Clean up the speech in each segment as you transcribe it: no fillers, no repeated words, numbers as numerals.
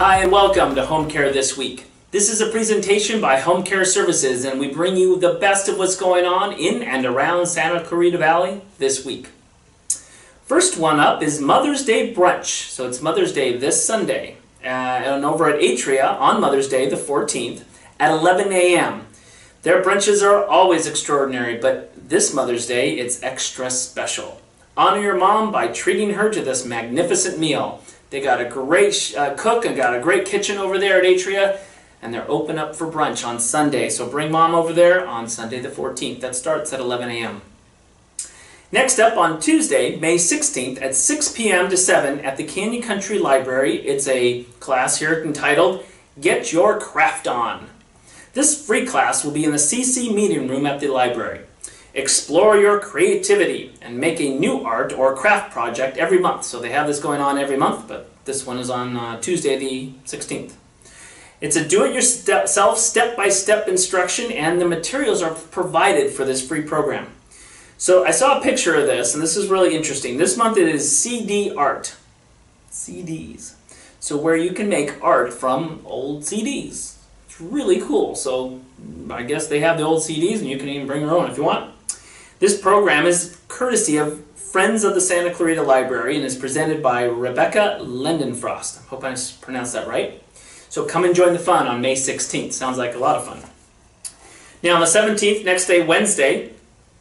Hi and welcome to Home Care This Week. This is a presentation by Home Care Services, and we bring you the best of what's going on in and around Santa Clarita Valley this week. First one up is Mother's Day Brunch. So it's Mother's Day this Sunday and over at Atria on Mother's Day the 14th at 11 a.m. Their brunches are always extraordinary, but this Mother's Day it's extra special. Honor your mom by treating her to this magnificent meal. They got a great cook and got a great kitchen over there at Atria, and they're open up for brunch on Sunday. So bring mom over there on Sunday the 14th. That starts at 11 a.m. Next up on Tuesday, May 16th at 6 p.m. to 7 at the Canyon Country Library, it's a class here entitled Get Your Craft On. This free class will be in the CC meeting room at the library. Explore your creativity and make a new art or craft project every month. So they have this going on every month, but this one is on Tuesday the 16th. It's a do-it-yourself, step-by-step instruction, and the materials are provided for this free program. So I saw a picture of this, and this is really interesting. This month it is CD art. CDs. So where you can make art from old CDs. It's really cool. So I guess they have the old CDs, and you can even bring your own if you want. This program is courtesy of Friends of the Santa Clarita Library and is presented by Rebecca Lindenfrost. I hope I pronounced that right. So come and join the fun on May 16th. Sounds like a lot of fun. Now on the 17th, next day, Wednesday,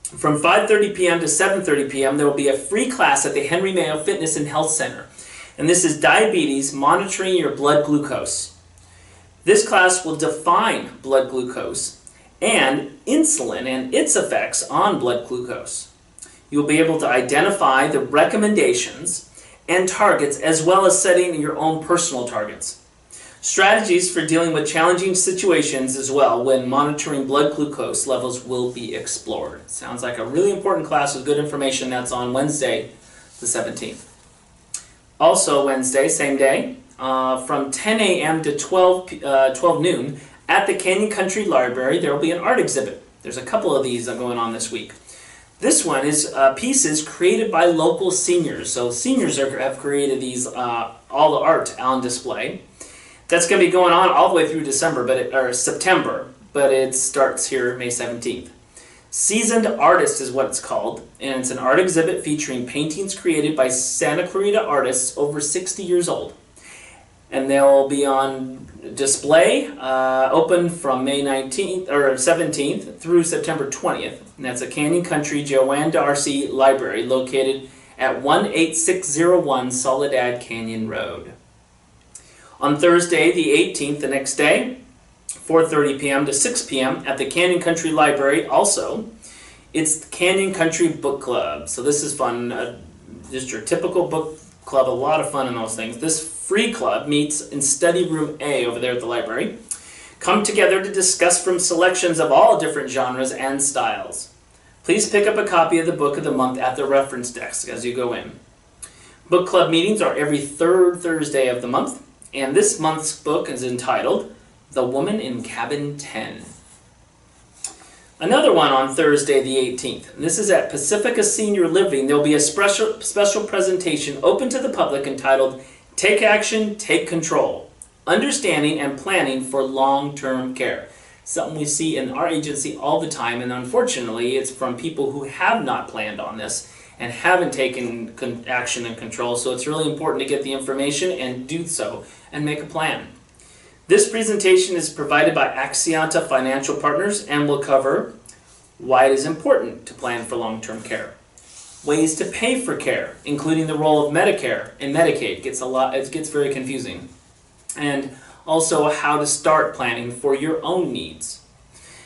from 5:30 p.m. to 7:30 p.m., there will be a free class at the Henry Mayo Fitness and Health Center. And this is diabetes, monitoring your blood glucose. This class will define blood glucose and insulin and its effects on blood glucose. You'll be able to identify the recommendations and targets as well as setting your own personal targets. Strategies for dealing with challenging situations as well when monitoring blood glucose levels will be explored. Sounds like a really important class with good information. That's on Wednesday the 17th. Also Wednesday, same day, from 10 a.m. to 12 noon, at the Canyon Country Library, there will be an art exhibit. There's a couple of these going on this week. This one is pieces created by local seniors. So seniors have created these, all the art on display. That's going to be going on all the way through September, but it starts here May 17th. Seasoned Artist is what it's called, and it's an art exhibit featuring paintings created by Santa Clarita artists over 60 years old. And they'll be on display, open from May 19th or 17th through September 20th. And that's a Canyon Country Joanne Darcy Library located at 18601 Soledad Canyon Road. On Thursday, the 18th, the next day, 4:30 p.m. to 6 p.m. at the Canyon Country Library. Also, it's the Canyon Country Book Club. So this is fun. Just your typical book club. A lot of fun in those things. This free club meets in Study Room A over there at the library. Come together to discuss from selections of all different genres and styles. Please pick up a copy of the book of the month at the reference desk as you go in. Book club meetings are every third Thursday of the month, and this month's book is entitled The Woman in Cabin 10. Another one on Thursday the 18th. And this is at Pacifica Senior Living. There will be a special presentation open to the public entitled Take Action, Take Control, Understanding and Planning for Long-Term Care. Something we see in our agency all the time, and unfortunately it's from people who have not planned on this and haven't taken action and control, so it's really important to get the information and do so and make a plan. This presentation is provided by Accianta Financial Partners and will cover why it is important to plan for long-term care, ways to pay for care, including the role of Medicare and Medicaid. It gets very confusing. And also how to start planning for your own needs.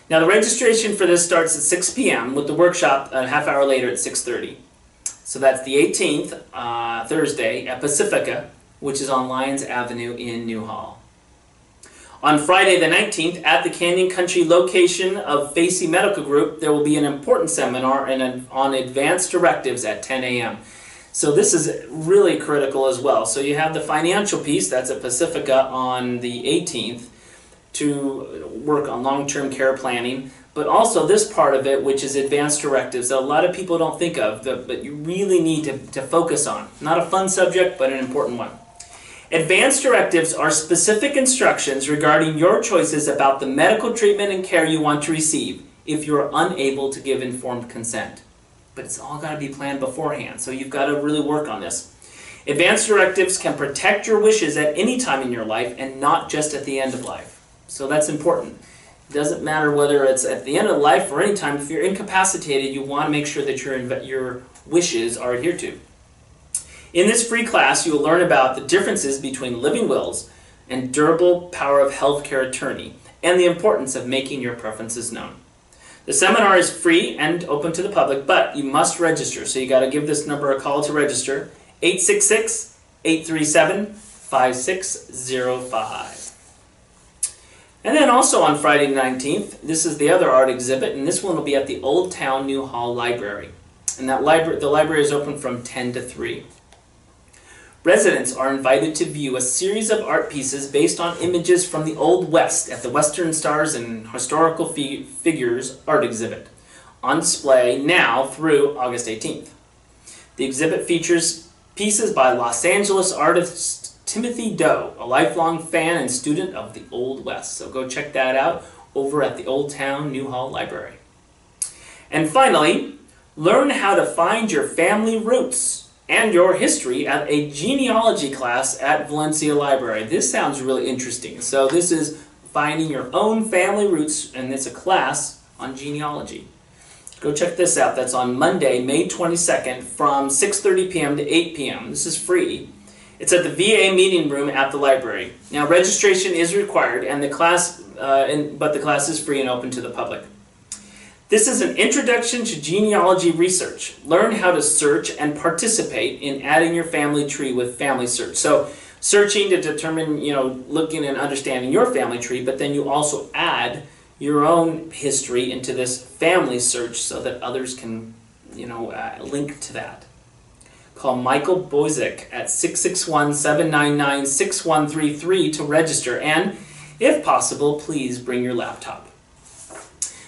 Now the registration for this starts at 6 p.m. with the workshop a half hour later at 6:30. So that's the 18th, Thursday, at Pacifica, which is on Lyons Avenue in Newhall. On Friday the 19th, at the Canyon Country location of Facey Medical Group, there will be an important seminar on advanced directives at 10 a.m. So this is really critical as well. So you have the financial piece, that's at Pacifica on the 18th, to work on long-term care planning, but also this part of it, which is advanced directives, that a lot of people don't think of, but you really need to focus on. Not a fun subject, but an important one. Advanced directives are specific instructions regarding your choices about the medical treatment and care you want to receive if you are unable to give informed consent. But it's all got to be planned beforehand, so you've got to really work on this. Advanced directives can protect your wishes at any time in your life and not just at the end of life. So that's important. It doesn't matter whether it's at the end of life or any time. If you're incapacitated, you want to make sure that your wishes are adhered to. In this free class, you will learn about the differences between living wills and durable power of healthcare attorney and the importance of making your preferences known. The seminar is free and open to the public, but you must register. So you got to give this number a call to register, 866-837-5605. And then also on Friday the 19th, this is the other art exhibit, and this one will be at the Old Town New Hall Library. And the library is open from 10 to 3. Residents are invited to view a series of art pieces based on images from the Old West at the Western Stars and Historical Figures art exhibit, on display now through August 18th. The exhibit features pieces by Los Angeles artist Timothy Doe, a lifelong fan and student of the Old West. So go check that out over at the Old Town New Hall Library. And finally, learn how to find your family roots and your history at a genealogy class at Valencia Library. This sounds really interesting. So this is finding your own family roots, and it's a class on genealogy. Go check this out. That's on Monday, May 22nd from 6:30 p.m. to 8 p.m. This is free. It's at the VA meeting room at the library. Now registration is required, and the class, but the class is free and open to the public. This is an introduction to genealogy research. Learn how to search and participate in adding your family tree with Family Search. So searching to determine, looking and understanding your family tree, but then you also add your own history into this Family Search so that others can, link to that. Call Michael Bozick at 661-799-6133 to register, and if possible, please bring your laptop.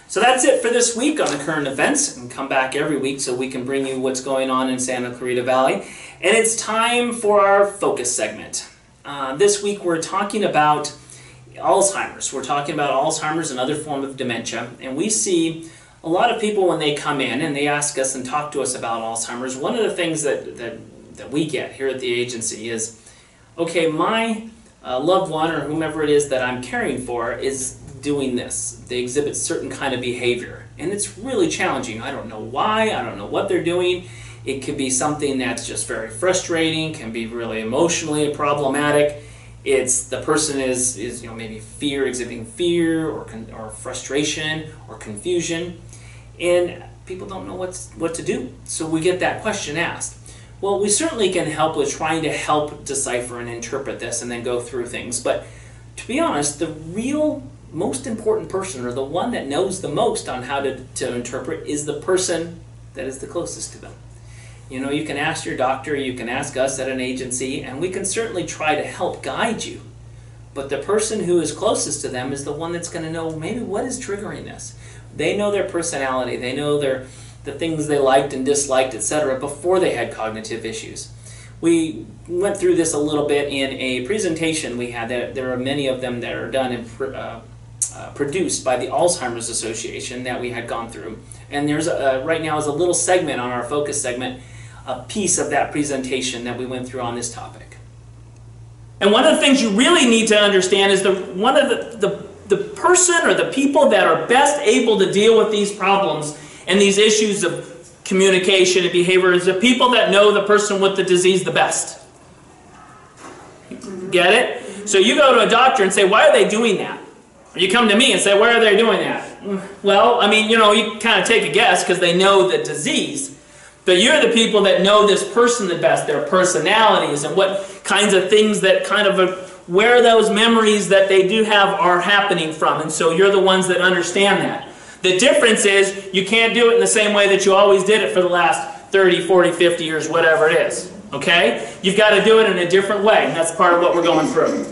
So that's it for this week on the current events, and come back every week so we can bring you what's going on in Santa Clarita Valley. And it's time for our focus segment. This week we're talking about Alzheimer's. We're talking about Alzheimer's and other form of dementia, and we see a lot of people when they come in and they ask us and talk to us about Alzheimer's. One of the things that we get here at the agency is, okay, my loved one or whomever it is that I'm caring for is doing this. They exhibit certain kind of behavior, and it's really challenging. I don't know why, I don't know what they're doing. It could be something that's just very frustrating, can be really emotionally problematic. It's the person is maybe exhibiting fear or frustration or confusion, and people don't know what to do. So we get that question asked. Well, we certainly can help with trying to help decipher and interpret this and then go through things, but to be honest, the real most important person, or the one that knows the most on how to interpret, is the person that is the closest to them. You can ask your doctor, you can ask us at an agency, and we can certainly try to help guide you. But the person who is closest to them is the one that's going to know maybe what is triggering this. They know their personality, they know the things they liked and disliked, etc., before they had cognitive issues. We went through this a little bit in a presentation we had. There are many of them that are done and produced by the Alzheimer's Association that we had gone through. And there's right now is a little segment on our focus segment, a piece of that presentation that we went through on this topic. And one of the things you really need to understand is the person or the people that are best able to deal with these problems and these issues of communication and behavior is the people that know the person with the disease the best. Get it? So you go to a doctor and say, why are they doing that? Or you come to me and say, why are they doing that? Well, you kind of take a guess because they know the disease. But you're the people that know this person the best, their personalities, and what kinds of things that where those memories that they do have are happening from. And so you're the ones that understand that. The difference is you can't do it in the same way that you always did it for the last 30, 40, 50 years, whatever it is. Okay? You've got to do it in a different way, and that's part of what we're going through.